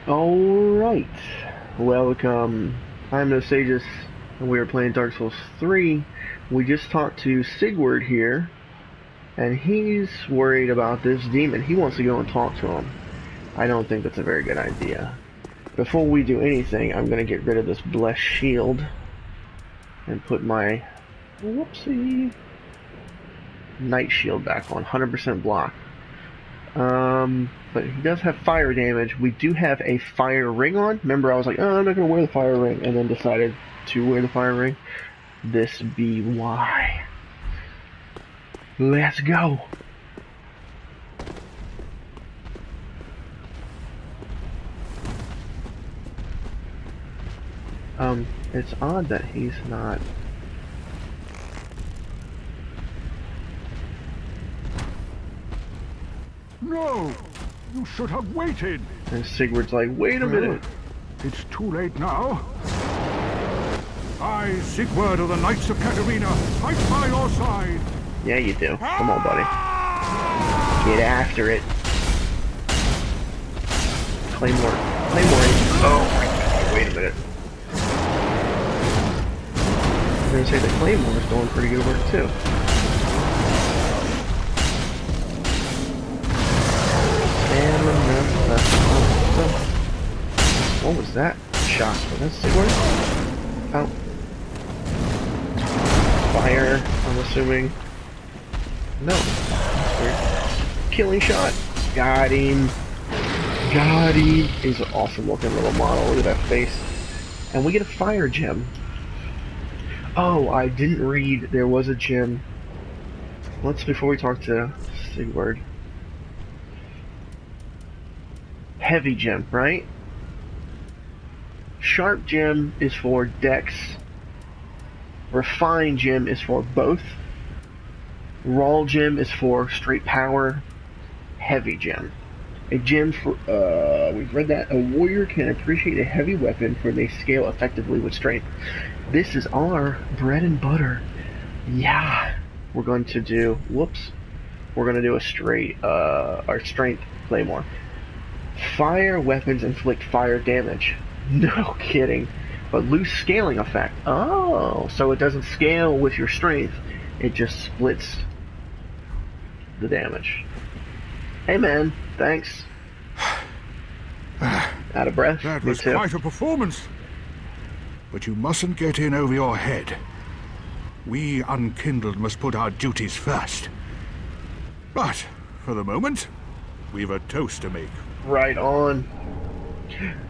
Alright, welcome. I'm Nosajus, and we are playing Dark Souls 3. We just talked to Sigurd here, and he's worried about this demon. He wants to go and talk to him. I don't think that's a very good idea. Before we do anything, I'm going to get rid of this blessed shield and put my, whoopsie, night shield back on, 100% block. But he does have fire damage. We do have a fire ring on. Remember, I was like, oh, I'm not going to wear the fire ring, and then decided to wear the fire ring. This be why. Let's go. It's odd that he's not. No! You should have waited! And Sigurd's like, wait a minute. It's too late now. I, Sigurd of the Knights of Katarina, fight by your side! Yeah, you do. Come on, buddy. Get after it. Claymore. Oh my god, wait a minute. I was gonna say the Claymore's doing pretty good work too. What was that shot? Was that Sigurd? Oh. Fire, I'm assuming. No. That's weird. Killing shot. Got him. Got him. He's an awesome looking little model. Look at that face. And we get a fire gem. Oh, I didn't read there was a gem. Before we talk to Sigurd. Heavy gem, right? Sharp gem is for dex. Refined gem is for both. Raw gem is for straight power. Heavy gem. A gem for, we've read that. A warrior can appreciate a heavy weapon for they scale effectively with strength. This is our bread and butter. Yeah. We're going to do, we're going to do a straight, our strength claymore. Fire weapons inflict fire damage. No kidding. But lose scaling effect. Oh, so it doesn't scale with your strength. It just splits the damage. Hey man, thanks. Out of breath? That was quite a performance. But you mustn't get in over your head. We unkindled must put our duties first. But, for the moment, we've a toast to make. Right on.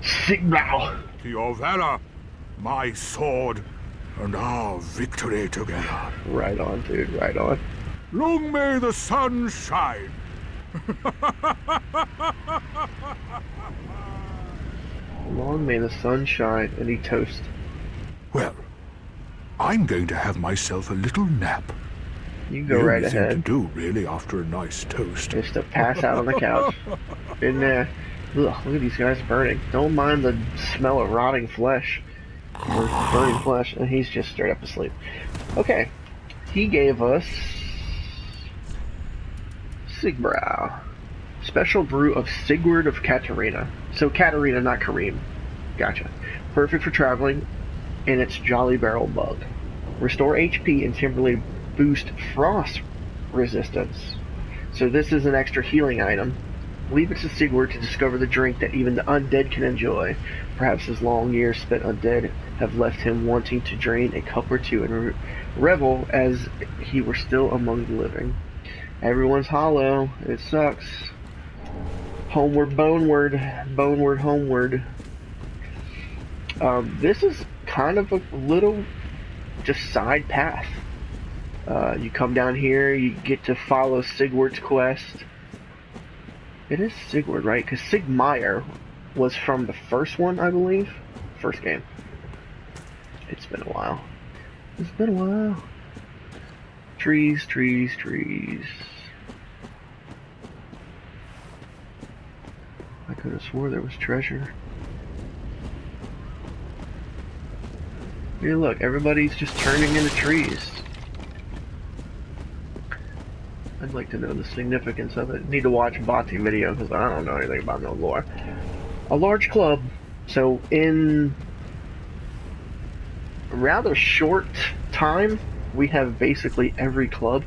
Signal. To your valor, my sword, and our victory together. Right on, dude, right on. Long may the sun shine. Long may the sun shine, and he toast. Well, I'm going to have myself a little nap. You go right ahead. The only thing to do, really, after a nice toast. Just to pass out on the couch. Been there. Ugh, look at these guys burning. Don't mind the smell of rotting flesh. Or burning flesh, and he's just straight up asleep. Okay. He gave us Sigbrow. Special brew of Sigurd of Katarina. So Katarina, not Kareem. Gotcha. Perfect for traveling, and it's Jolly Barrel Bug. Restore HP and temporarily boost frost resistance. So this is an extra healing item. Leave it to Sigurd to discover the drink that even the undead can enjoy. Perhaps his long years spent undead have left him wanting to drain a cup or two and revel as he were still among the living. Everyone's hollow. It sucks. Homeward, boneward. Boneward, homeward. This is kind of a little just side path. You come down here, you get to follow Sigurd's quest. It is Sigurd, right? Because Sigmire was from the first one, I believe. First game. It's been a while. It's been a while. Trees, trees, trees. I could have swore there was treasure. Here, look, everybody's just turning into trees. I'd like to know the significance of it. Need to watch Bati video because I don't know anything about no lore. A large club. So in a rather short time, we have basically every club.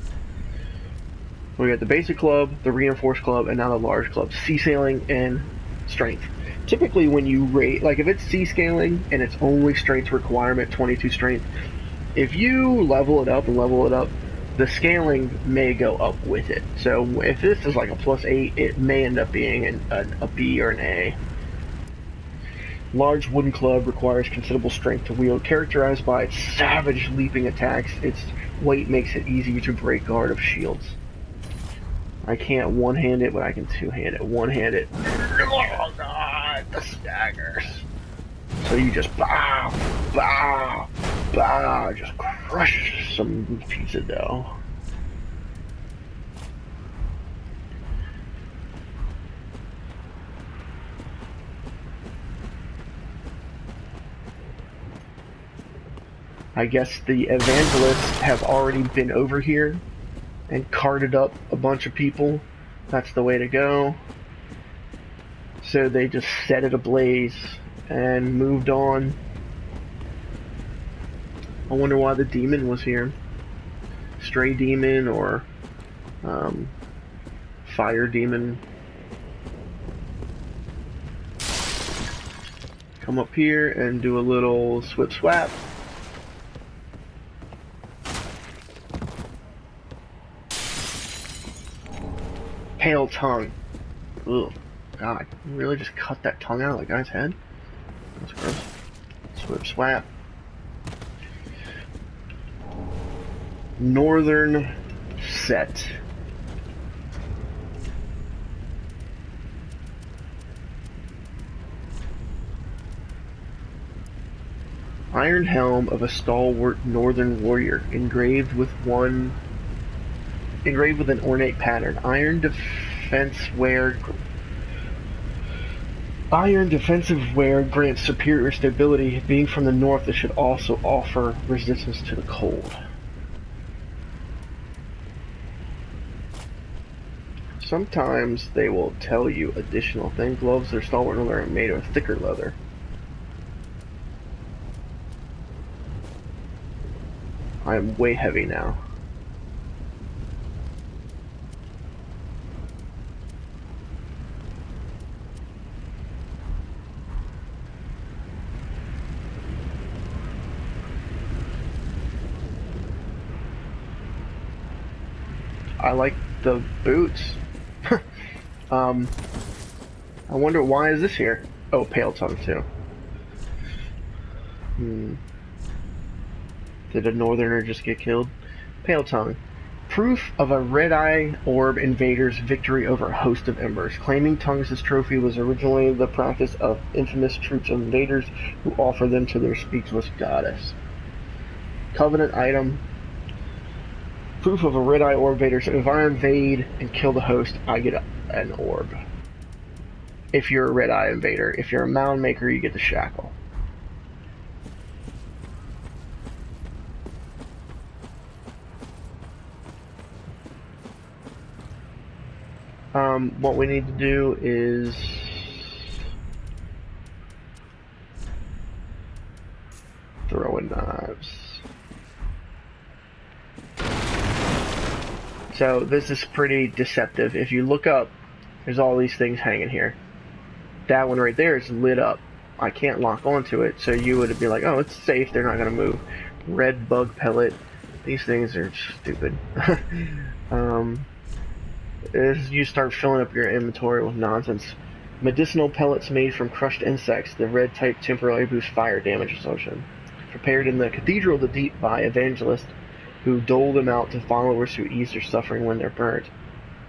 We got the basic club, the reinforced club, and now the large club. Sea sailing and strength. Typically when you rate, like if it's sea scaling and it's only strength requirement, 22 strength, if you level it up and level it up, the scaling may go up with it. So if this is like a +8, it may end up being a B or an A. Large wooden club requires considerable strength to wield, characterized by its savage leaping attacks. Its weight makes it easier to break guard of shields. I can't one-hand it, but I can two-hand it. One-hand it. Oh god, the staggers. So you just bow, bow, bow, just crush some pizza dough. I guess the evangelists have already been over here and carted up a bunch of people. That's the way to go. So they just set it ablaze and moved on. I wonder why the demon was here. Stray demon or fire demon. Come up here and do a little swip swap. Pale tongue. Ugh. God, you really just cut that tongue out of the guy's head? That's gross. Swip swap. Northern set. Iron helm of a stalwart northern warrior, engraved with an ornate pattern. Iron defensive wear grants superior stability. Being from the north, it should also offer resistance to the cold. Sometimes they will tell you additional things. Gloves are stalwart leather and made of thicker leather. I am way heavy now. I like the boots. I wonder why is this here? Oh, pale tongue too. Did a northerner just get killed? Pale tongue. Proof of a red-eye orb invader's victory over a host of embers. Claiming tongues as trophy was originally the practice of infamous troops of invaders who offer them to their speechless goddess. Covenant item. Proof of a red-eye orb invader. So if I invade and kill the host, I get an orb. If you're a red-eye invader. If you're a mound maker, you get the shackle. What we need to do is throw in knives. So this is pretty deceptive. If you look up, there's all these things hanging here. That one right there is lit up. I can't lock onto it, so you would be like, oh, it's safe, they're not going to move. Red bug pellet. These things are stupid. As you start filling up your inventory with nonsense. Medicinal pellets made from crushed insects. The red type temporarily boosts fire damage assumption. Prepared in the Cathedral of the Deep by evangelists who dole them out to followers who ease their suffering when they're burnt.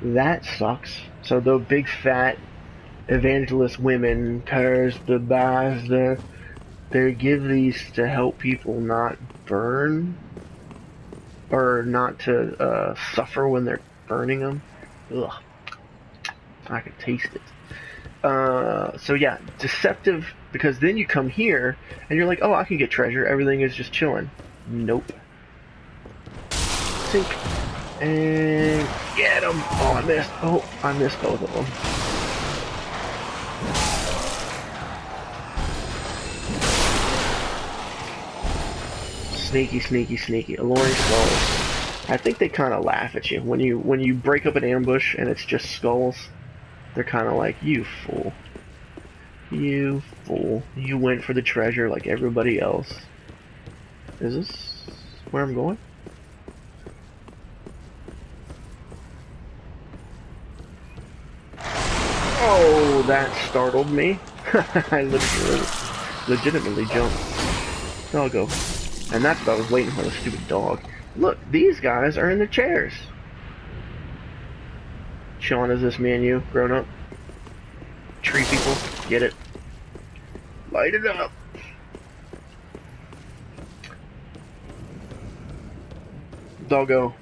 That sucks. So the big fat evangelist women, they give these to help people not burn or not to suffer when they're burning them. Ugh. I can taste it. So yeah, deceptive, because then you come here and you're like, oh, I can get treasure. Everything is just chilling. Nope. Sink. And get them. Oh, I missed. Oh, I missed both of them. Sneaky, sneaky, sneaky. Alluring skulls. I think they kind of laugh at you when you break up an ambush and it's just skulls. They're kind of like, you fool. You fool. You went for the treasure like everybody else. Is this where I'm going? Oh, that startled me. I legitimately jumped. Doggo. And that's what I was waiting for, the stupid dog. Look, these guys are in the chairs. Sean, is this me and you, grown up? Tree people, get it? Light it up. Doggo.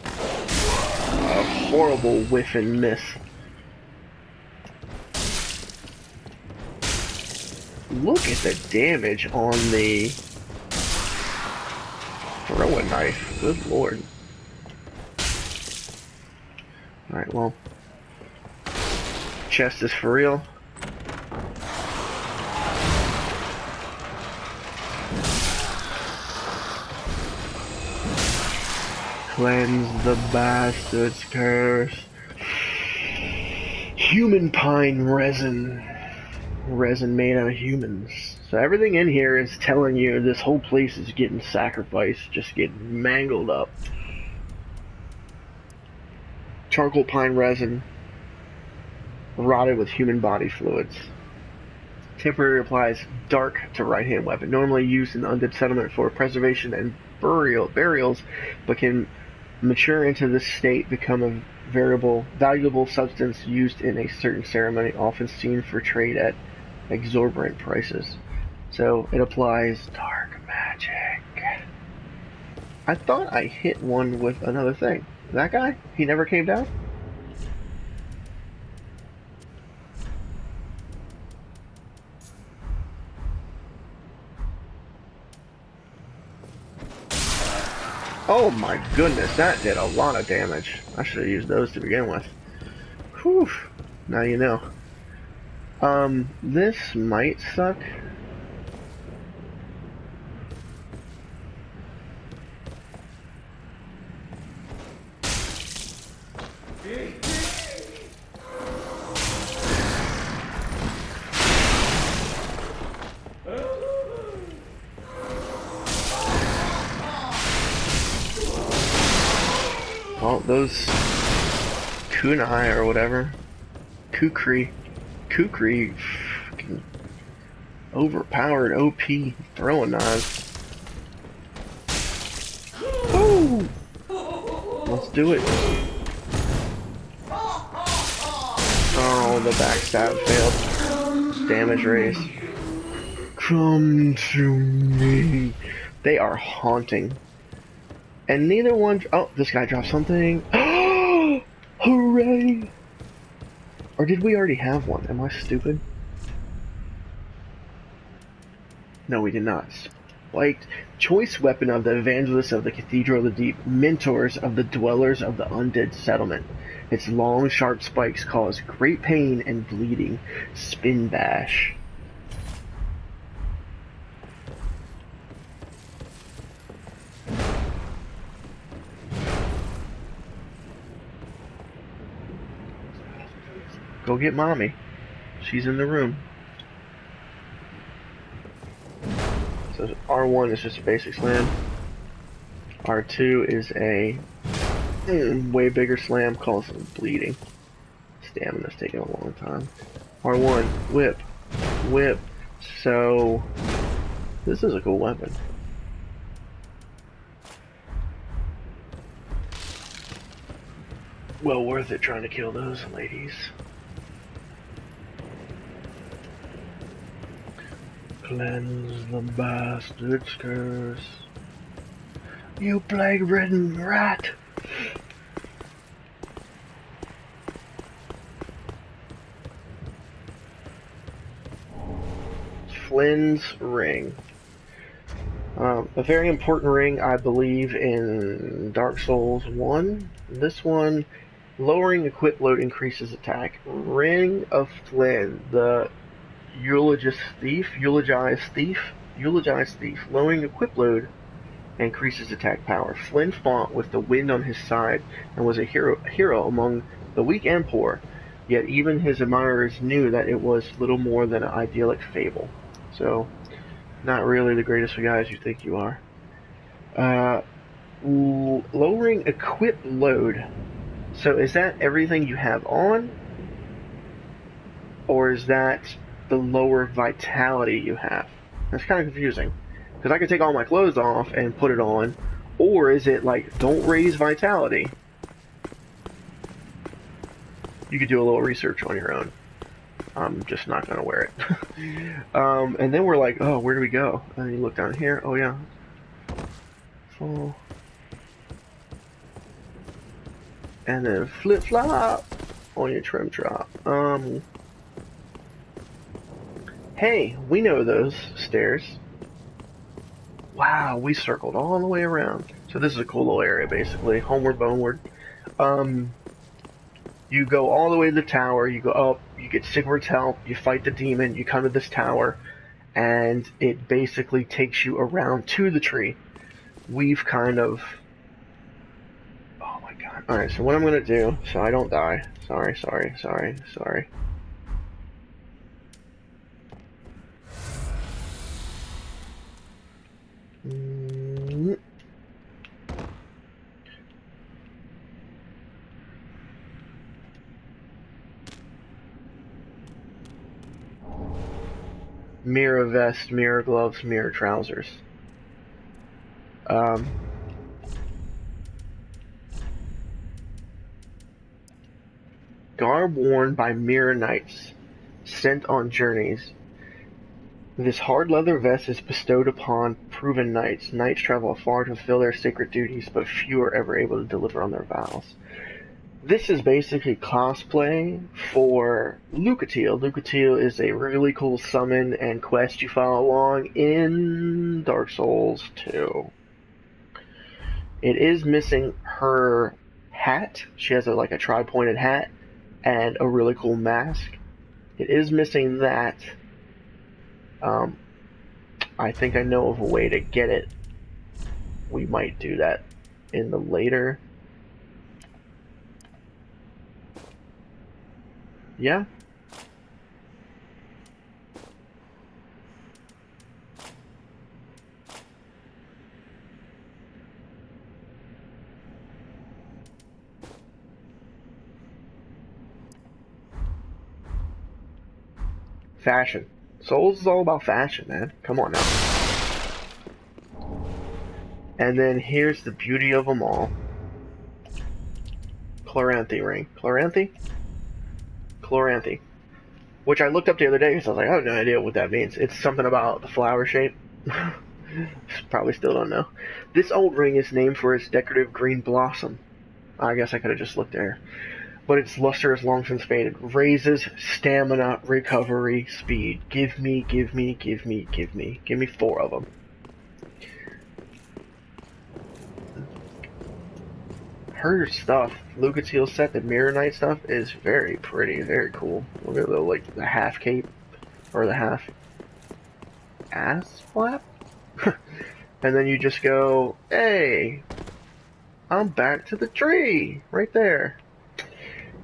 A horrible whiff and miss. Look at the damage on the throwing knife. Good lord. Alright, well. Chest is for real. Cleanse the bastard's curse. Human pine resin. Resin made out of humans. So everything in here is telling you this whole place is getting sacrificed, just getting mangled up. Charcoal pine resin rotted with human body fluids. Temporary applies dark to right hand weapon. Normally used in the undead settlement for preservation and burials, but can mature into this state, become a valuable substance used in a certain ceremony, often seen for trade at exorbitant prices. So it applies dark magic. I thought I hit one with another thing. That guy? He never came down? Oh my goodness, that did a lot of damage. I should have used those to begin with. Whew. Now you know. This might suck. Well, those kunai or whatever, kukri, fucking overpowered OP throwing knives. Woo! Let's do it. Oh, the backstab failed. Damage raise. Come to me. They are haunting. And neither one... Oh, this guy dropped something. Hooray! Or did we already have one? Am I stupid? No, we did not. Spiked. Choice weapon of the Evangelists of the Cathedral of the Deep. Mentors of the Dwellers of the Undead Settlement. Its long, sharp spikes cause great pain and bleeding. Spin bash. Go get mommy. She's in the room. So R1 is just a basic slam. R2 is a way bigger slam, causing bleeding. Stamina's taking a long time. R1, whip, whip. So this is a cool weapon. Well worth it trying to kill those ladies. Cleanse the bastard's curse. You plague-ridden rat! Flynn's ring. A very important ring, I believe, in Dark Souls 1. This one, lowering equip load increases attack. Ring of Flynn, the Eulogized thief, lowering equip load and increases attack power. Flynn fought with the wind on his side and was a hero among the weak and poor. Yet even his admirers knew that it was little more than an idyllic fable. So, not really the greatest of guys you think you are. Lowering equip load. So is that everything you have on? Or is that the lower vitality you have? That's kind of confusing. Because I can take all my clothes off and put it on. Or is it like, don't raise vitality? You could do a little research on your own. I'm just not going to wear it. And then we're like, oh, where do we go? And then you look down here. Oh, yeah. Full. And then flip-flop on your trim drop. Hey, we know those stairs. Wow, we circled all the way around. So this is a cool little area, basically. Homeward, boneward. You go all the way to the tower, you go up, you get Sigward's help, you fight the demon, you come to this tower, and it basically takes you around to the tree. We've kind of... Oh my god. Alright, so what I'm going to do, so I don't die. Sorry. Mirror vest, mirror gloves, mirror trousers. Garb worn by mirror knights sent on journeys. This hard leather vest is bestowed upon proven knights. Knights travel far to fulfill their sacred duties, but few are ever able to deliver on their vows. This is basically cosplay for Lucatiel. Lucatiel is a really cool summon and quest you follow along in Dark Souls 2. It is missing her hat. She has like a tri-pointed hat and a really cool mask. It is missing that. I think I know of a way to get it. We might do that in the later. Yeah. Fashion. Souls is all about fashion, man. Come on now. And then here's the beauty of them all. Chloranthy ring. Chloranthy? Chloranthy. Which I looked up the other day because I was like, I have no idea what that means. It's something about the flower shape. Probably still don't know. This old ring is named for its decorative green blossom. I guess I could have just looked there. But its luster is long since faded. Raises stamina, recovery, speed. Give me 4 of them. Her stuff, Lucatiel set, the Mirror Knight stuff, is very pretty, very cool. Look at the half cape, or the half ass flap. And then you just go, hey, I'm back to the tree, right there.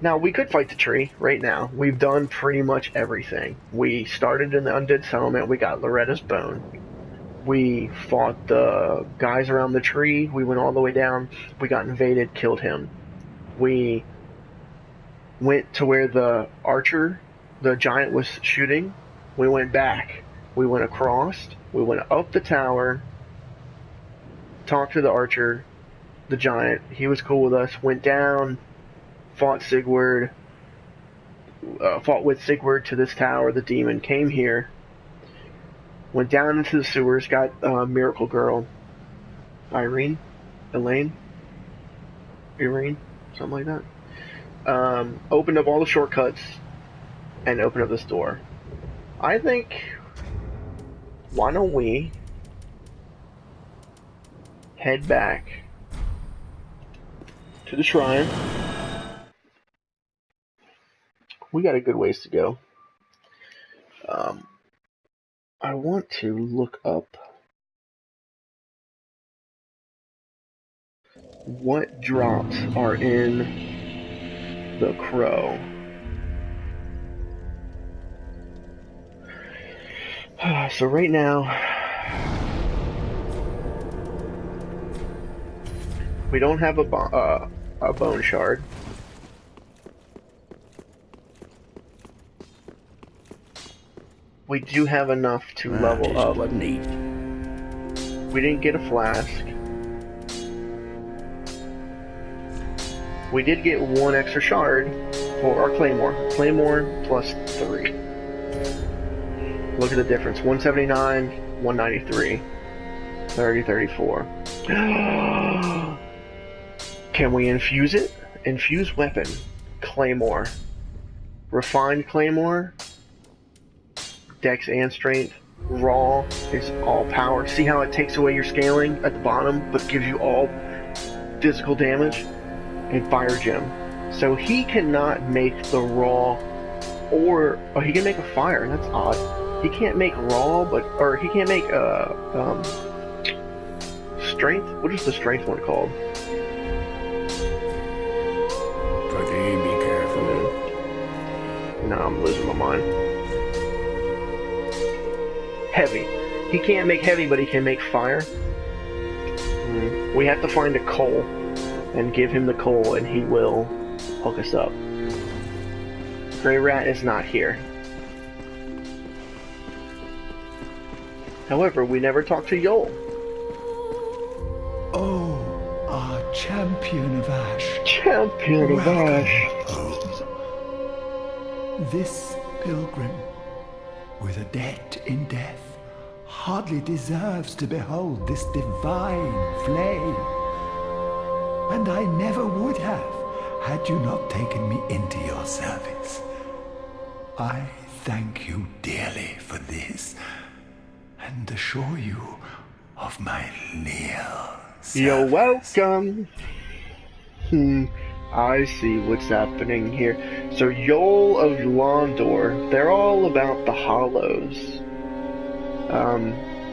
Now, we could fight the tree right now. We've done pretty much everything. We started in the Undead Settlement, we got Loretta's Bone. We fought the guys around the tree, we went all the way down, we got invaded, killed him. We went to where the archer, the giant, was shooting. We went back. We went across, we went up the tower, talked to the archer, the giant, he was cool with us, went down, fought Sigward, fought with Sigward to this tower, the demon came here, went down into the sewers, got Miracle Girl, Elaine, something like that. Opened up all the shortcuts, and opened up this door. I think, why don't we head back to the shrine. We got a good ways to go. I want to look up What drops are in the crow? So right now, we don't have a bone shard. We do have enough to level up. What need? We didn't get a flask. We did get one extra shard for our claymore. Claymore plus 3. Look at the difference. 179, 193. 30, 34. Can we infuse it? Infuse weapon. Claymore. Refined claymore. Dex and strength. Raw is all power. See how it takes away your scaling at the bottom, but gives you all physical damage? And fire gem. So he cannot make the raw, or he can make a fire. That's odd. He can't make raw, or he can't make strength. What is the strength one called? Pretty be careful. No, I'm losing my mind. Heavy. He can't make heavy, but he can make fire. We have to find a coal and give him the coal, and he will hook us up. Grey Rat is not here. However, we never talked to Yol. Oh, our champion of Ash. Champion of Ash. This pilgrim, with a debt in death, hardly deserves to behold this divine flame. And I never would have, had you not taken me into your service. I thank you dearly for this, and assure you of my leal service. You're welcome. I see what's happening here. So Yol of Londor, they're all about the Hollows.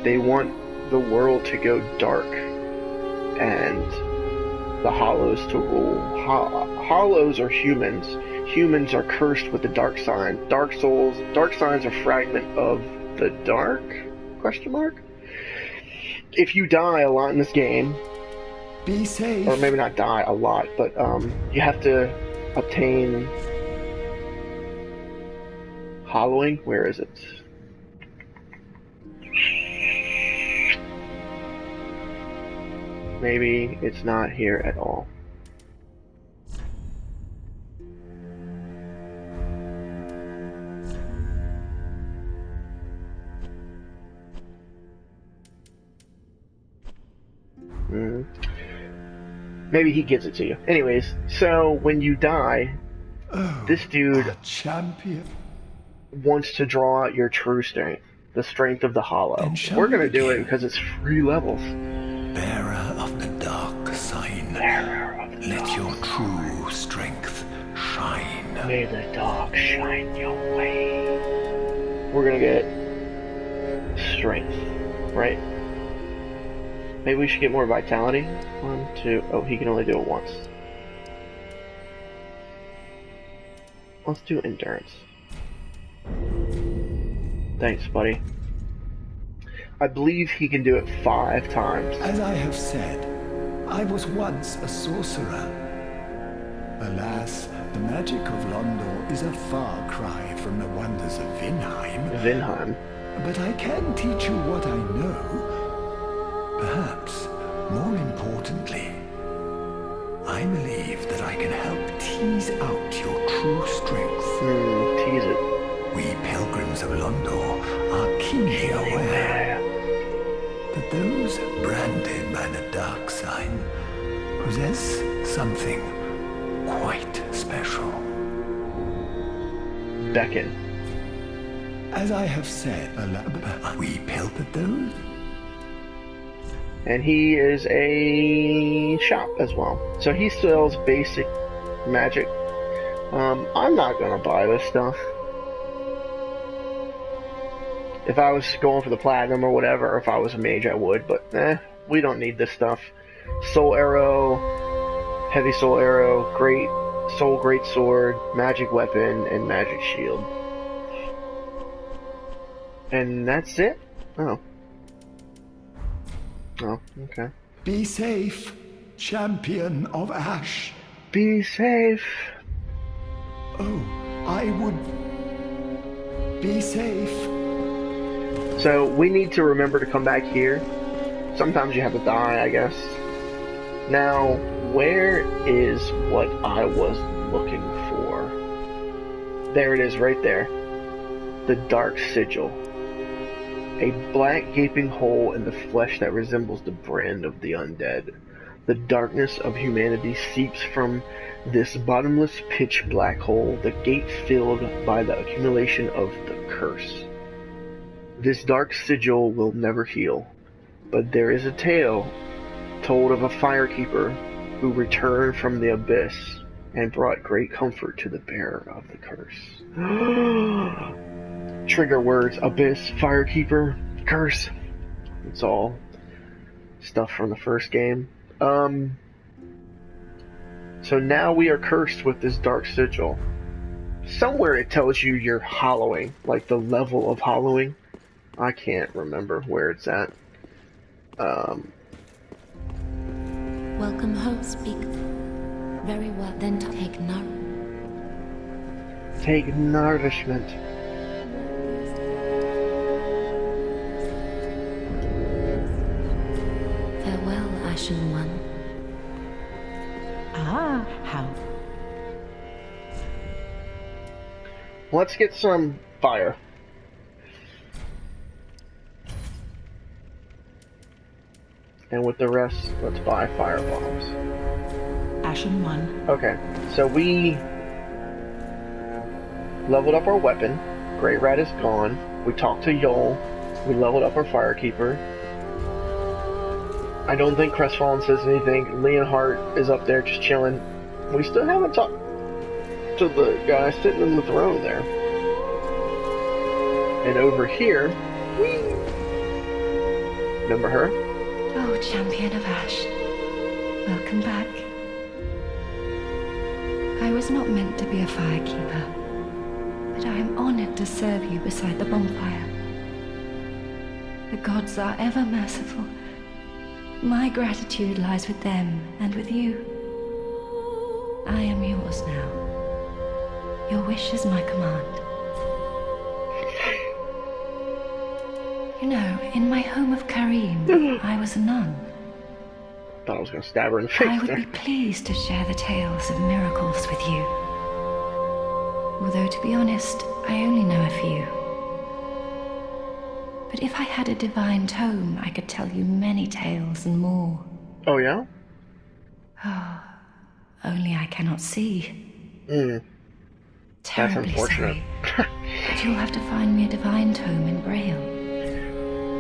They want the world to go dark, and the Hollows to rule. Hollows are humans. Humans are cursed with the dark sign. Dark souls. Dark signs are fragment of the dark? Question mark? If you die a lot in this game, be safe. or maybe not die a lot, but you have to obtain hollowing. Where is it? Maybe it's not here at all. Maybe he gives it to you. Anyways, so when you die, this dude champion wants to draw out your true strength, the strength of the Hollow. We're gonna do it because it's free levels. Bearer of the dark sign, let your true strength shine. May the dark shine your way. We're gonna get strength, right? Maybe we should get more vitality. 1, 2. Oh, he can only do it once. Let's do endurance. Thanks, buddy. I believe he can do it 5 times. As I have said, I was once a sorcerer. Alas, the magic of Londor is a far cry from the wonders of Vinheim. Vinheim. But I can teach you what I know. Perhaps, more importantly, I believe that I can help tease out your true strength. Tease it. We pilgrims of Londor are keenly aware that those branded by the dark sign possess something quite special. Beckon. As I have said, we pilgrimed those. And he is a shop as well. So he sells basic magic. I'm not gonna buy this stuff. If I was going for the platinum or whatever, or if I was a mage, I would, but we don't need this stuff. Soul Arrow, heavy soul arrow, great soul great sword, magic weapon, and magic shield. And that's it? Oh. Oh, okay. Be safe, champion of Ash. Be safe. Oh, I would... Be safe. So, we need to remember to come back here. Sometimes you have to die, I guess. Now, where is what I was looking for? There it is, right there. The Dark Sigil. A black gaping hole in the flesh that resembles the brand of the undead. The darkness of humanity seeps from this bottomless pitch black hole, the gate filled by the accumulation of the curse. This dark sigil will never heal, but there is a tale told of a firekeeper who returned from the abyss and brought great comfort to the bearer of the curse. Trigger words: abyss, firekeeper, curse. It's all stuff from the first game. So now we are cursed with this dark sigil. Somewhere it tells you you're hollowing, like the level of hollowing. I can't remember where it's at. Welcome home, speak. Very well, then take Take nourishment. Farewell, Ashen One. Ah, how? Let's get some fire. And with the rest, let's buy fire bombs. Ashen One. Okay, so we leveled up our weapon. Great Rat is gone. We talked to Yol. We leveled up our Firekeeper. I don't think Crestfallen says anything. Leonhardt is up there just chilling. We still haven't talked to the guy sitting in the throne there. And over here, whee! Remember her? Oh, Champion of Ash. Welcome back. I was not meant to be a firekeeper, but I am honored to serve you beside the bonfire. The gods are ever merciful. My gratitude lies with them and with you. I am yours now. Your wish is my command. You know, in my home of Karim, I was a nun. Thought I was going to stab her in the face I would there. be pleased to share the tales of miracles with you. Although, to be honest, I only know a few. But if I had a divine tome, I could tell you many tales and more. Oh, yeah? Oh, only I cannot see. That's Terribly unfortunate. sorry. But you'll have to find me a divine tome in Braille.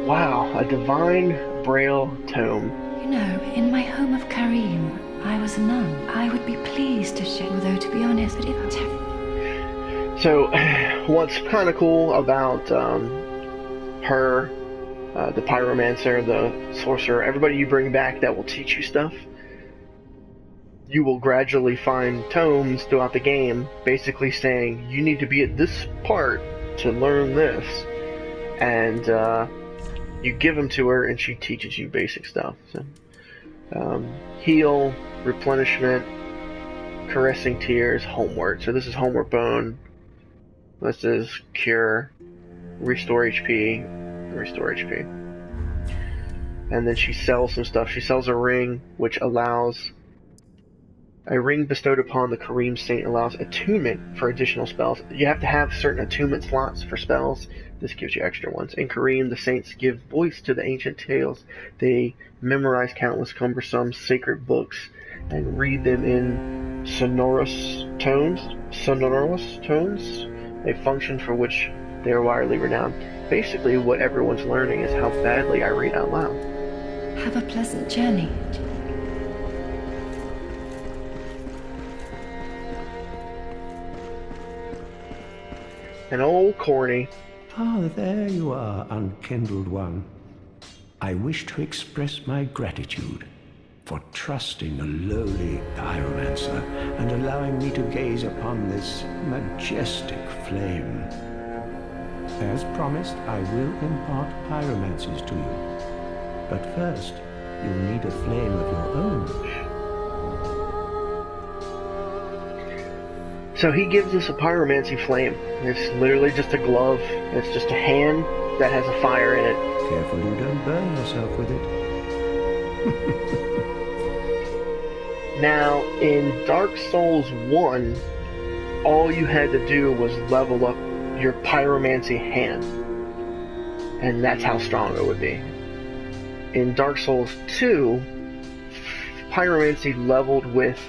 Wow, a divine Braille tome. You know, in my home of Karim, I was a nun. I would be pleased to share, although to be honest, but if So, what's kind of cool about her, the pyromancer, the sorcerer, everybody you bring back that will teach you stuff, you will gradually find tomes throughout the game basically saying you need to be at this part to learn this, and you give them to her and she teaches you basic stuff. So, heal, replenishment, caressing tears, homeward. So this is homeward bone. This is cure, restore HP, restore HP. And then she sells some stuff. She sells a ring, which allows... A ring bestowed upon the Karim Saint allows attunement for additional spells. You have to have certain attunement slots for spells. This gives you extra ones. In Karim, the Saints give voice to the ancient tales. They memorize countless cumbersome sacred books and read them in sonorous tones, a function for which they are widely renowned. Basically, what everyone's learning is how badly I read out loud. have a pleasant journey. And old Corny. Ah, there you are, unkindled one. I wish to express my gratitude. for trusting a lowly pyromancer and allowing me to gaze upon this majestic flame. As promised, I will impart pyromancies to you. But first, you'll need a flame of your own. So he gives us a pyromancy flame. It's literally just a glove. It's just a hand that has a fire in it. Careful you don't burn yourself with it. Now, in Dark Souls 1, all you had to do was level up your pyromancy hand. And that's how strong it would be. In Dark Souls 2, pyromancy leveled with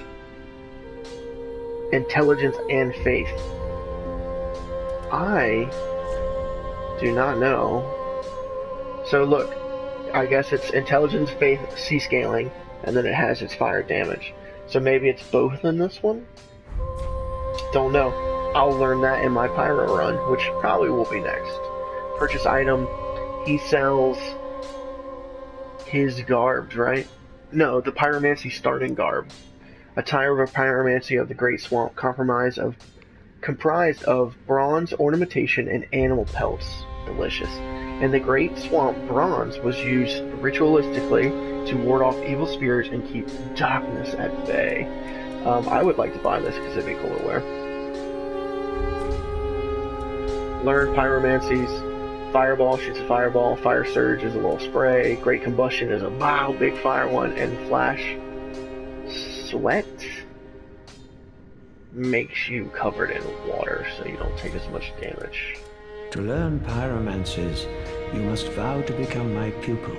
intelligence and faith. I do not know. So look, I guess it's intelligence, faith, C-scaling, and then it has its fire damage. So maybe it's both in this one? Don't know. I'll learn that in my pyro run, which probably will be next. Purchase item. He sells his garbs, right? No, the pyromancy starting garb. Attire of pyromancy of the Great Swamp, comprised of bronze ornamentation and animal pelts. Delicious. In the Great Swamp, bronze was used ritualistically to ward off evil spirits and keep darkness at bay. I would like to buy this because it'd be cool to wear. Learn pyromancies. Fireball shoots a fireball. Fire surge is a little spray. Great combustion is a loud big fire one. And flash sweat makes you covered in water so you don't take as much damage. To learn pyromancies, you must vow to become my pupil.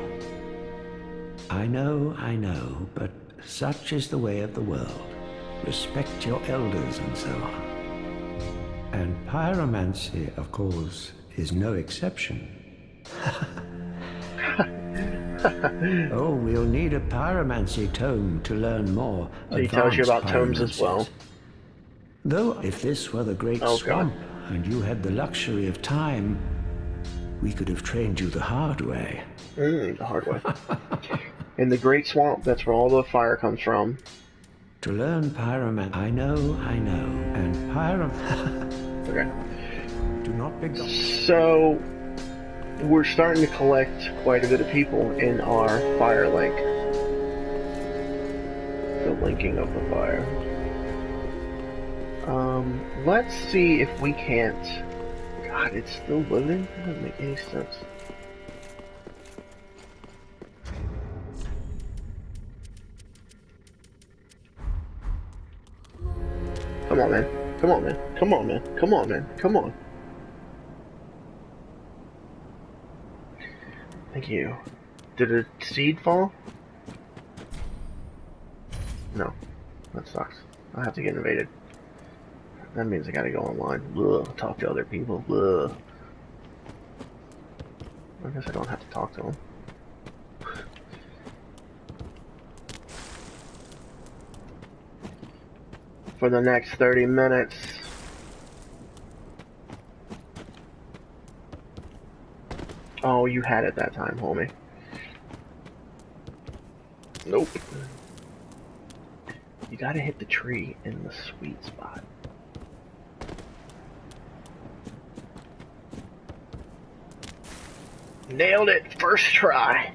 I know, but such is the way of the world. Respect your elders and so on. And pyromancy, of course, is no exception. Oh, we'll need a pyromancy tome to learn more. So he tells you about tomes as well. Though, if this were the Great Swamp, and you had the luxury of time, we could have trained you the hard way. The hard way. In the Great Swamp, that's where all the fire comes from. To learn pyromancy, I know, and Okay. Do not be gone. So, we're starting to collect quite a bit of people in our fire link. The linking of the fire. Let's see if we can't... God, it's still living? That doesn't make any sense. Come on, man. Come on, man. Come on, man. Come on, man. Come on. Thank you. Did a seed fall? No. That sucks. I have to get invaded. That means I gotta go online. Ugh, talk to other people. Ugh. I guess I don't have to talk to them. For the next 30 minutes. Oh, you had it that time, homie. Nope. You gotta hit the tree in the sweet spot. Nailed it! First try!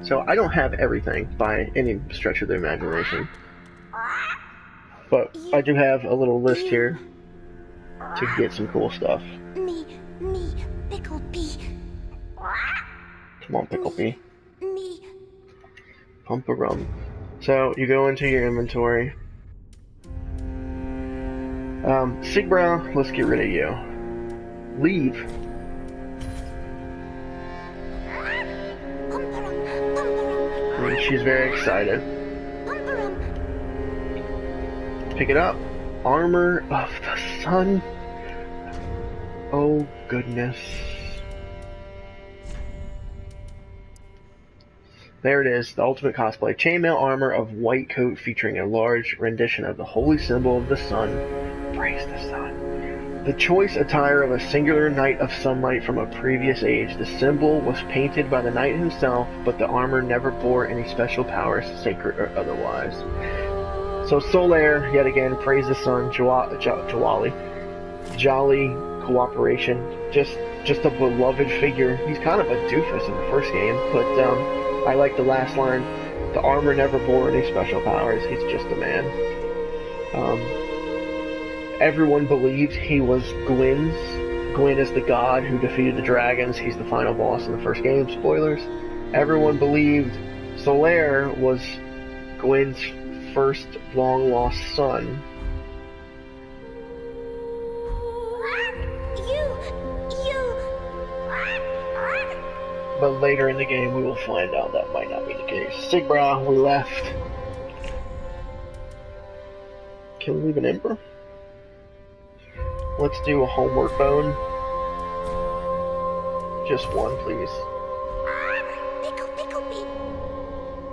So I don't have everything by any stretch of the imagination. But I do have a little list here to get some cool stuff. Me, Pickle Pea. Come on, Pickle Pea. Me. Pump a rum. So you go into your inventory. Sigbrow, let's get rid of you. Leave. And she's very excited. Pick it up. Armor of the Sun. Oh goodness. There it is, the ultimate cosplay. Chainmail armor of white coat featuring a large rendition of the holy symbol of the sun. Praise the sun. The choice attire of a singular knight of sunlight from a previous age. The symbol was painted by the knight himself, but the armor never bore any special powers, sacred or otherwise. So Solaire, yet again, praise the sun, jolly cooperation. Just a beloved figure. He's kind of a doofus in the first game, but I like the last line. The armor never bore any special powers. He's just a man. Everyone believed he was Gwyn's. Gwyn is the god who defeated the dragons. He's the final boss in the first game. Spoilers. Everyone believed Solaire was Gwyn's first long-lost son. But later in the game, we will find out that might not be the case. Sigbra, we left. Can we leave an ember? Let's do a homework bone. Just one, please.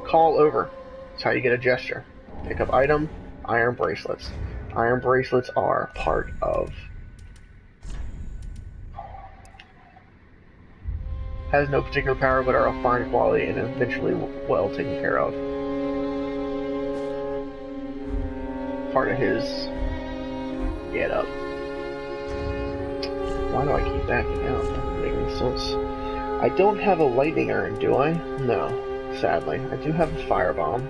Call over. That's how you get a gesture. Pick up item, iron bracelets. Iron bracelets are part of... Has no particular power, but are of fine quality and eventually well taken care of. Part of his get up. Why do I keep backing out? That doesn't make any sense. I don't have a lightning urn, do I? No, sadly. I do have a firebomb.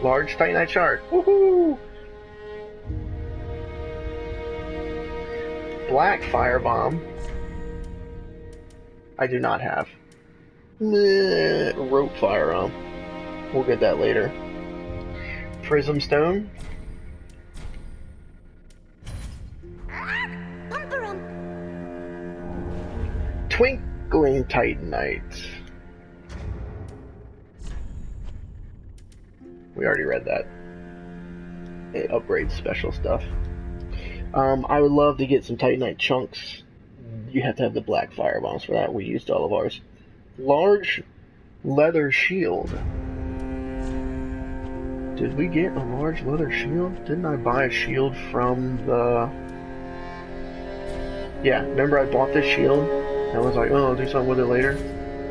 Large Titanite shard. Woohoo! Black firebomb. I do not have. Rope firearm. We'll get that later. Prism stone. Twinkling Titanite. We already read that. It upgrades special stuff. I would love to get some Titanite chunks. You have to have the black firebombs for that. We used all of ours. Large leather shield. Did we get a large leather shield? Didn't I buy a shield from the... Yeah, remember I bought this shield? And I was like, oh, I'll do something with it later.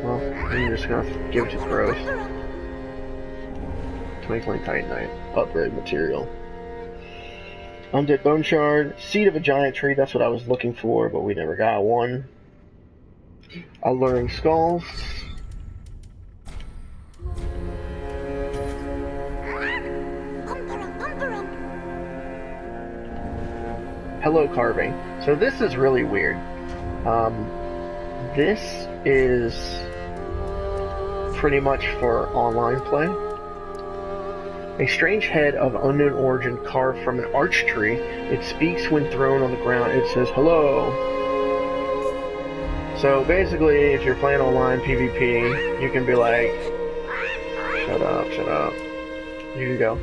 Well, I'm just gonna give it to Gross. Twinkling Titanite. Upgrade material. Undead Bone Shard, Seed of a Giant Tree, that's what I was looking for, but we never got one. Alluring Skulls. Hello Carving. So this is really weird. This is pretty much for online play. A strange head of unknown origin carved from an arch tree. It speaks when thrown on the ground. It says, hello. So basically, if you're playing online PvP, you can be like, shut up, shut up. You can go.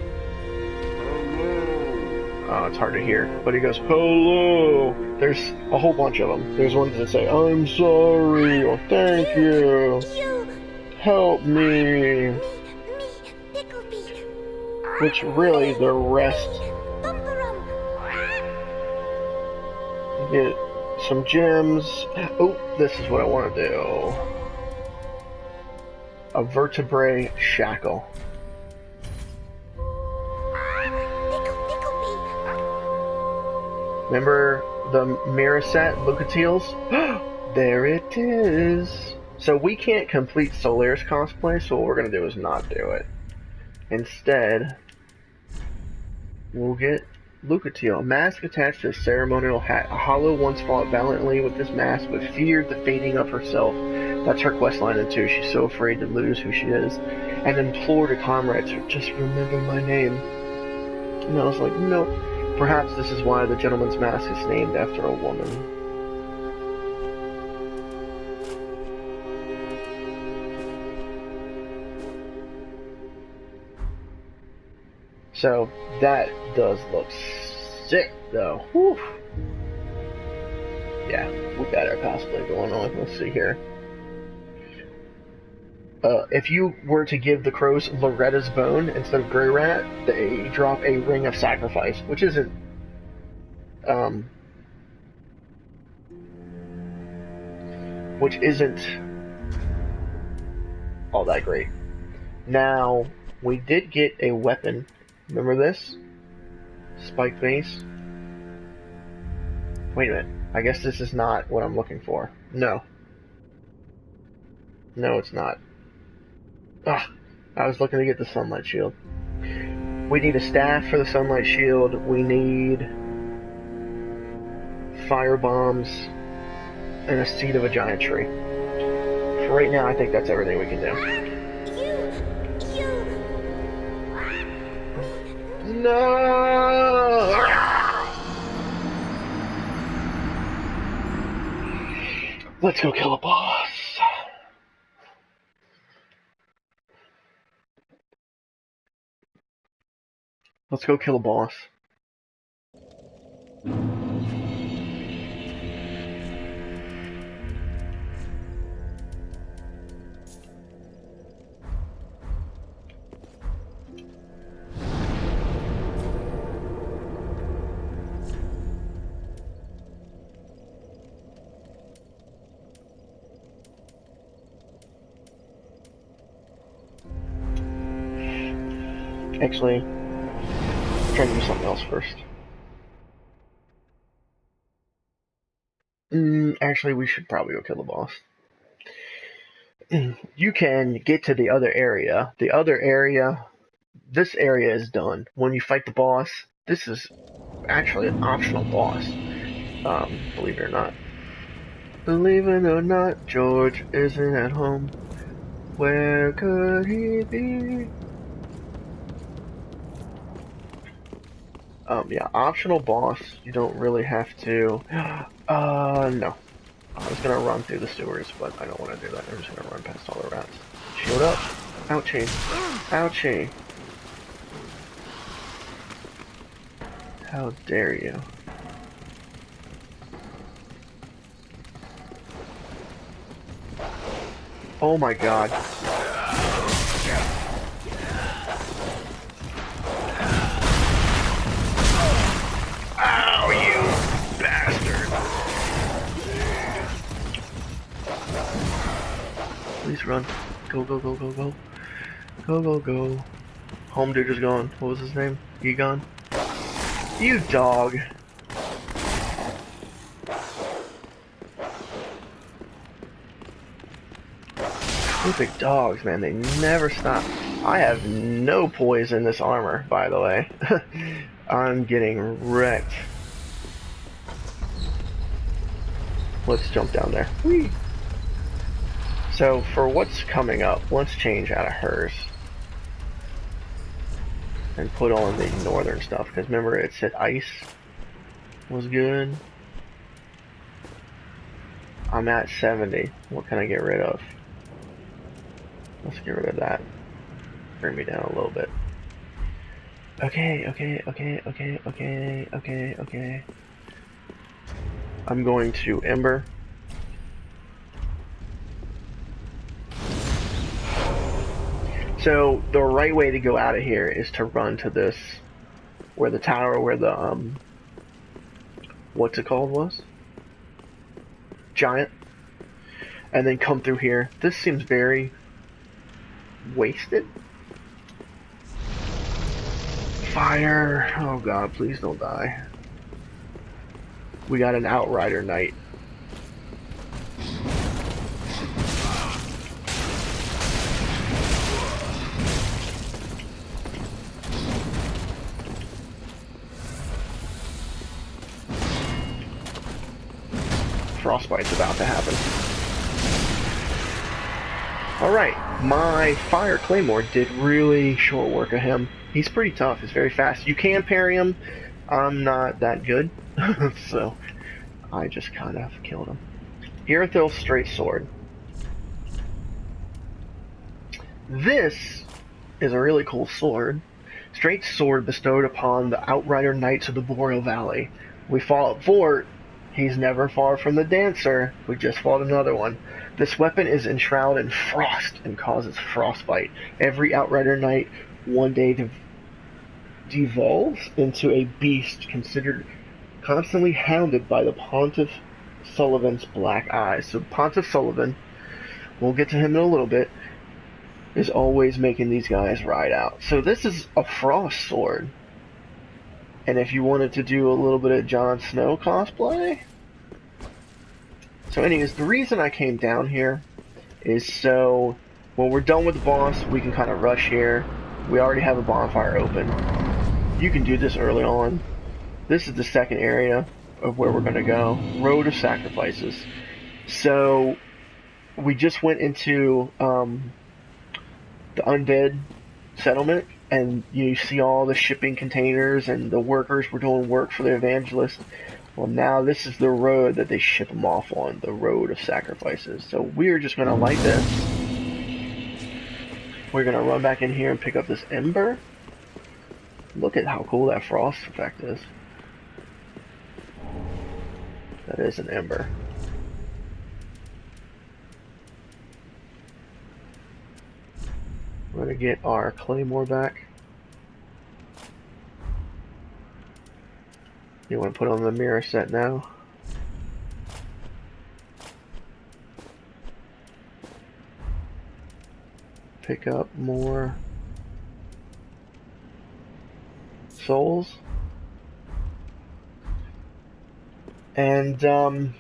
Oh, it's hard to hear. But he goes, hello. There's a whole bunch of them. There's ones that say, I'm sorry, or thank you. Help me. Which really, the rest, you get some gems. Oh, this is what I want to do. A vertebrae shackle. Remember the mirror set, Lucatiles? There it is. So we can't complete Solaire's cosplay, so what we're going to do is not do it. Instead, we'll get Lucatile, a mask attached to a ceremonial hat. A hollow once fought valiantly with this mask, but feared the fading of herself. That's her questline in 2. She's so afraid to lose who she is, and implored her comrades to just remember my name. And I was like, nope. Perhaps this is why the gentleman's mask is named after a woman. So, that does look sick, though. Whew. Yeah, we got our cosplay going on. Let's see here. If you were to give the crows Loretta's bone instead of Grey Rat, they drop a ring of sacrifice, which isn't all that great. Now, we did get a weapon. Remember this? Spiked mace. Wait a minute. I guess this is not what I'm looking for. No. No, it's not. Ugh. I was looking to get the sunlight shield. We need a staff for the sunlight shield. We need fire bombs and a seed of a giant tree. For right now, I think that's everything we can do. No! Let's go kill a boss. Let's go kill a boss. Actually, try to do something else first. Actually, we should probably go kill the boss. You can get to the other area. The other area, this area is done. When you fight the boss, this is actually an optional boss. Believe it or not. Believe it or not, George isn't at home. Where could he be? Yeah, optional boss. You don't really have to. No. I was gonna run through the sewers, but I don't want to do that. I'm just gonna run past all the rats. Shield up. Ouchie. Ouchie. How dare you? Oh my god. Ow, you bastard! Please run. Go, go, go, go, go. Go, go, go. Home dude is gone. What was his name? Egon? You dog! Stupid dogs, man. They never stop. I have no poise in this armor, by the way. I'm getting wrecked. Let's jump down there. Whee! So, for what's coming up, let's change out of hers. And put on the northern stuff, because remember it said ice was good. I'm at 70. What can I get rid of? Let's get rid of that. Bring me down a little bit. Okay. I'm going to Ember. So the right way to go out of here is to run to this, where the tower, where the what's it called was? Giant. And then come through here. This seems very wasted. Fire! Oh god, please don't die. We got an Outrider Knight. Frostbite's about to happen. Alright, my Fire Claymore did really short work of him. He's pretty tough, he's very fast. You can parry him. I'm not that good, so I just kind of killed him. Irithyll's Straight Sword. This is a really cool sword. Straight Sword bestowed upon the Outrider Knights of the Boreal Valley. We fought Vort. He's never far from the dancer. We just fought another one. This weapon is enshrouded in frost and causes frostbite. Every Outrider Knight one day devolves into a beast considered constantly hounded by the Pontiff Sullivan's black eyes. So Pontiff Sullivan, we'll get to him in a little bit, is always making these guys ride out. So this is a frost sword. And if you wanted to do a little bit of Jon Snow cosplay. So anyways, the reason I came down here is so when we're done with the boss, we can kind of rush here. We already have a bonfire open. You can do this early on. This is the second area of where we're going to go. Road of Sacrifices. So we just went into the undead settlement, and you see all the shipping containers and the workers were doing work for the evangelist. Well, now this is the road that they ship them off on, the Road of Sacrifices. So we're just going to light this. We're going to run back in here and pick up this ember. Look at how cool that frost effect is. That is an ember. We're going to get our claymore back. You want to put on the mirror set now. Pick up more souls. And, I'm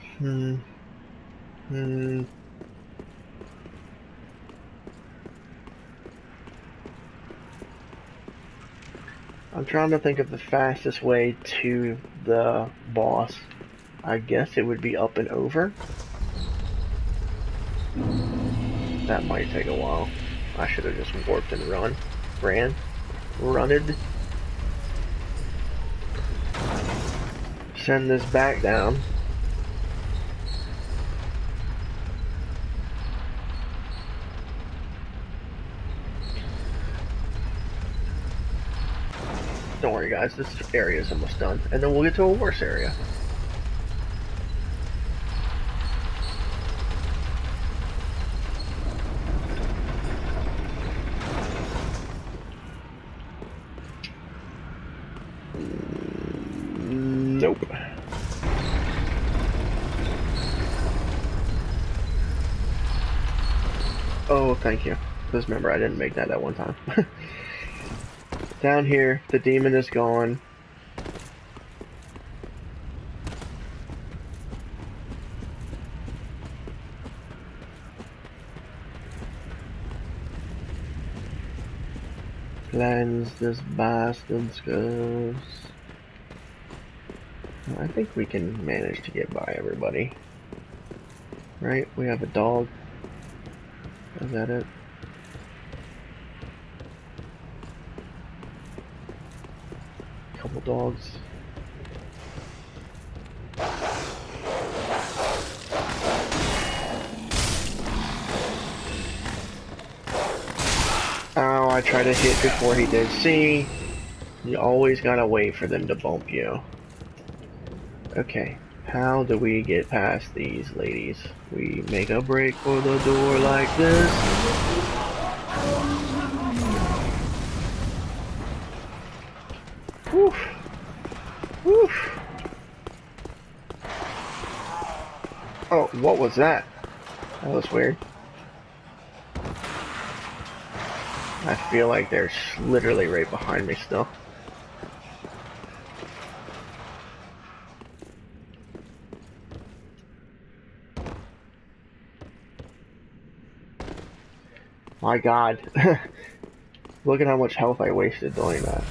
trying to think of the fastest way to the boss. I guess it would be up and over. That might take a while. I should have just warped and runned. Send this back down. Don't worry guys, this area is almost done. And then we'll get to a worse area. Nope. Oh, thank you. Just remember, I didn't make that one time. Down here, the demon is gone. Cleanse this bastard's ghost. I think we can manage to get by everybody. Right? We have a dog. Is that it? Couple dogs. Oh, I tried to hit before he did. See? You always gotta wait for them to bump you. Okay, how do we get past these ladies? We make a break for the door like this. Woof. Woof. Oh, what was that? That was weird. I feel like they're literally right behind me still. My god. Look at how much health I wasted doing that.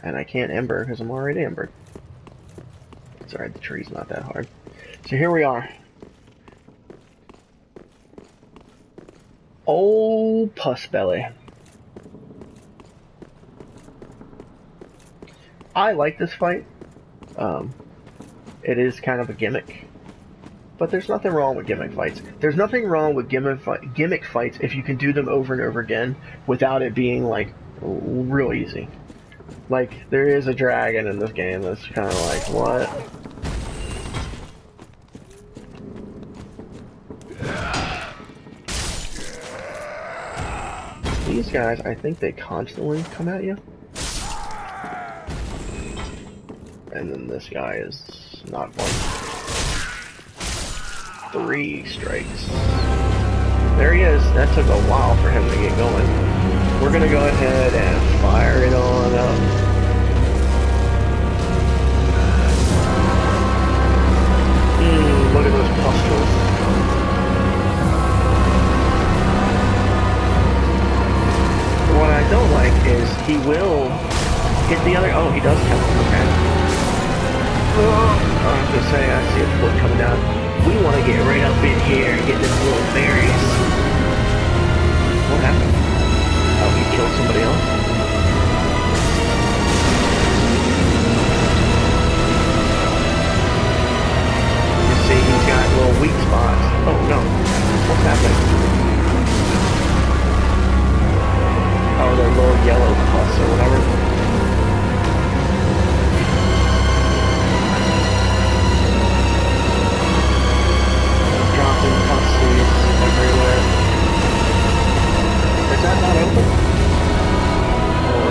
And I can't ember because I'm already embered. It's alright, the tree's not that hard. So here we are. Old Puss Belly. I like this fight. It is kind of a gimmick. But there's nothing wrong with gimmick fights. There's nothing wrong with gimmick fights if you can do them over and over again without it being like real easy. Like, there is a dragon in this game that's kind of like, what? These guys, I think they constantly come at you. And then this guy is not one. 3 strikes. There he is. That took a while for him to get going. We're gonna go ahead and fire it on up. Look at those pustules. What I don't like is he will hit the other. Oh, he does count. Okay. I was gonna say, I see a foot coming down. We want to get right up in here and get this little berries. What happened? Oh, he killed somebody else? You see, he's got little weak spots. Oh no. What's happening? Oh, the little yellow pus or whatever. Dropping pussies everywhere. Is that not open? Or...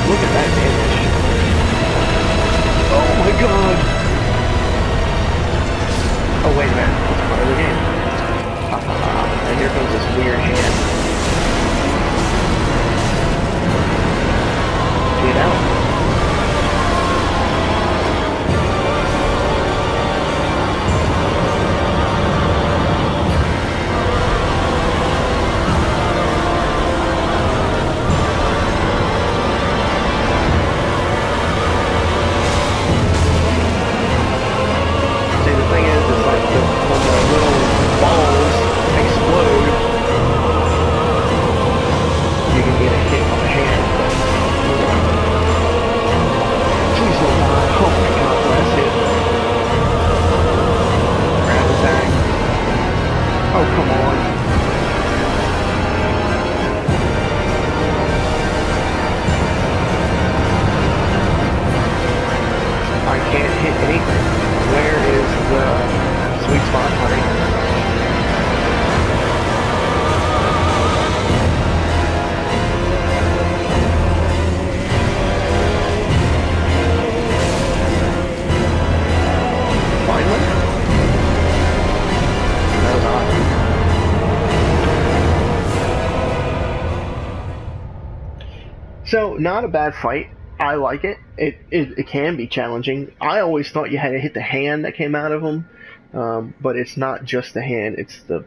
Look at that damage. Oh my god! Oh wait a minute, that's part of the game. Ha ha ha. And here comes this weird hand. Get out. See, the thing is like when the little balls explode, you can get a hit on the hand. Please don't die. Oh my god, bless it. Grab attack. Oh, come on. I can't hit anything. Where is the sweet spot, honey? Finally? That was odd. So, not a bad fight. I like it. It can be challenging. I always thought you had to hit the hand that came out of him, but it's not just the hand, it's the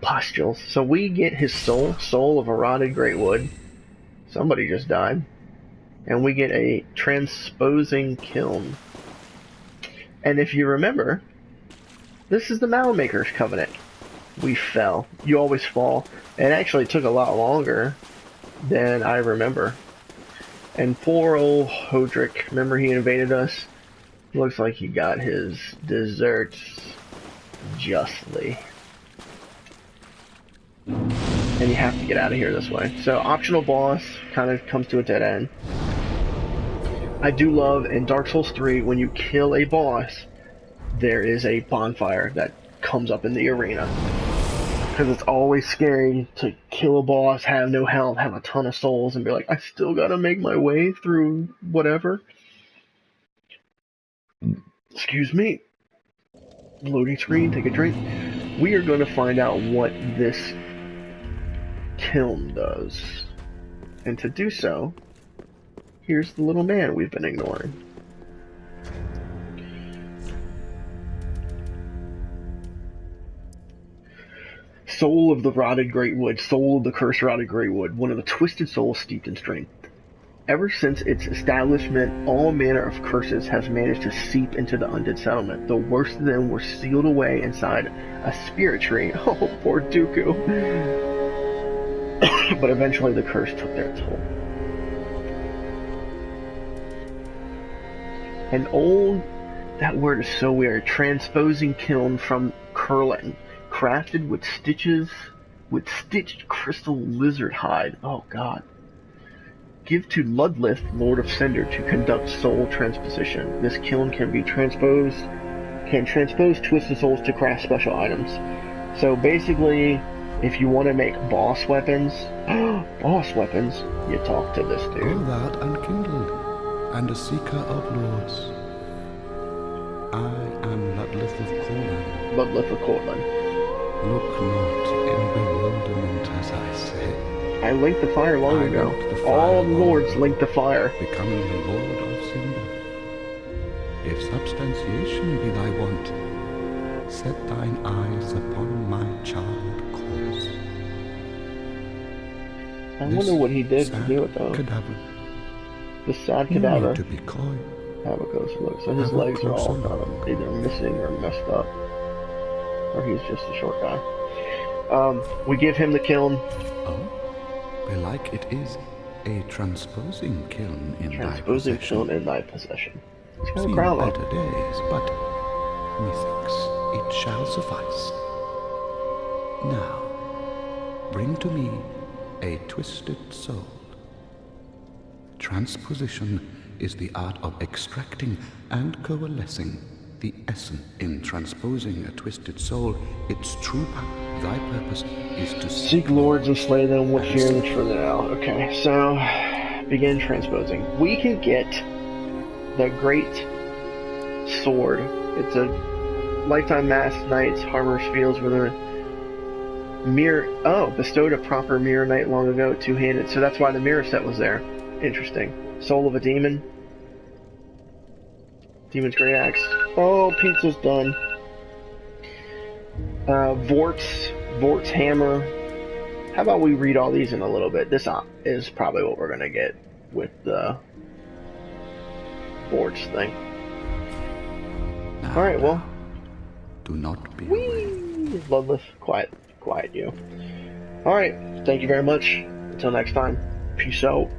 pustules. So we get his soul of a rotted great wood. Somebody just died. And we get a transposing kiln. And if you remember, this is the Malmaker's Covenant. We fell. You always fall. It actually took a lot longer than I remember. And poor old Hodrick, remember he invaded us? Looks like he got his desserts justly. And you have to get out of here this way. So optional boss kind of comes to a dead end. I do love in Dark Souls 3 when you kill a boss, there is a bonfire that comes up in the arena. Because it's always scary to kill a boss, have no health, have a ton of souls, and be like, I still gotta make my way through whatever. Excuse me. Loading screen, take a drink. We are going to find out what this kiln does. And to do so, here's the little man we've been ignoring. Soul of the rotted great wood, soul of the cursed rotted great wood, one of the twisted souls steeped in strength. Ever since its establishment, all manner of curses has managed to seep into the undead settlement. The worst of them were sealed away inside a spirit tree. Oh, poor Dooku. But eventually the curse took their toll. An old That word is so weird. Transposing kiln from Curlin. Crafted with stitched crystal lizard hide. Oh god. Give to Ludlith, Lord of Cinder, to conduct soul transposition. This kiln can transpose twisted souls to craft special items. So basically, if you want to make boss weapons, you talk to this dude. O thou art unkindled, and a seeker of lords. I am Ludlith of Corlan. Ludlith of Corlan. Look not in bewilderment as I say. I linked the fire long ago. All lords link the fire. Becoming the Lord of Cinder. If substantiation be thy want, set thine eyes upon my child cause. I wonder what he did to do it though. Cadaver. The sad cadaver. To be coy. Have a closer look. So his legs are all kind of either missing or messed up. Or he's just a short guy. We give him the kiln. Oh? Belike it is a transposing kiln in Transposing kiln in thy possession. He's got a Seen crown on. better days, but methinks it shall suffice. Now, bring to me a twisted soul. Transposition is the art of extracting and coalescing the essence. In transposing a twisted soul, its true power, thy purpose is to seek lords and slay them with fear and for now. Okay, so begin transposing. We can get the great sword. It's a lifetime mass knights harmless fields with a mirror. Oh, bestowed a proper mirror knight long ago, two-handed. So that's why the mirror set was there. Interesting. Soul of a demon. Demon's great axe. Oh, pizza's done. Vort's hammer. How about we read all these in a little bit? This is probably what we're gonna get with the Vort's thing. Now, alright, well. Do not be Ludlith, quiet you. Alright, thank you very much. Until next time, peace out.